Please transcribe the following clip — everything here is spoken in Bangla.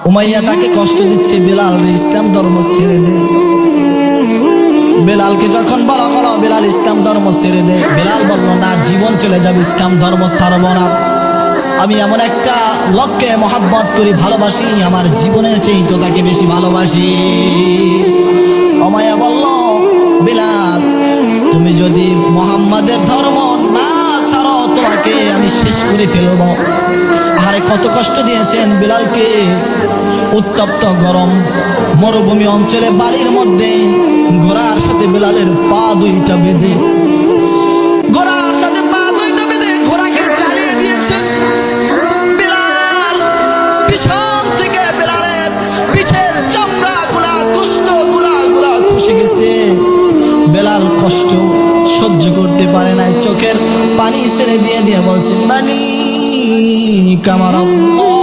উমাইয়া তাকে কষ্ট দিচ্ছে, বেলাল ইসলাম ধর্ম ছেড়ে দে। বেলালকে যখন বলা হলো বেলাল ইসলাম ধর্ম ছেড়ে দে, বেলাল বলল না, জীবন চলে যাবে, ইসলাম ধর্ম ছাড়ব না। আমি এমন একটা লোককে মহাব্বত করি, ভালোবাসি, আমার জীবনের চেয়ে তো তাকে বেশি ভালোবাসি। উমাইয়া বলল, বেলাল তুমি যদি মুহাম্মাদের ধর্ম না ছাড়ো তোমাকে আমি শেষ করে ফেলব। আরে কত কষ্ট দিয়েছেন বেলালকে, উত্তপ্ত গরম মরুভূমি অঞ্চলে বালির মধ্যে ঘোড়ার সাথে বেলালের পা দুইটা বেঁধে, ঘোড়ার সাথে পা দুইটা বেঁধে ঘোড়াকে চালিয়ে দিয়েছে। বেলাল পিছন থেকে বেলালের পিছের চামড়া গুলা গোশত গুলা খসে গেছে। বেলাল কষ্ট সহ্য করতে পারে নাই, চোখের পানি ছেড়ে দিয়ে বলছে, মালিক আমার আল্লাহ,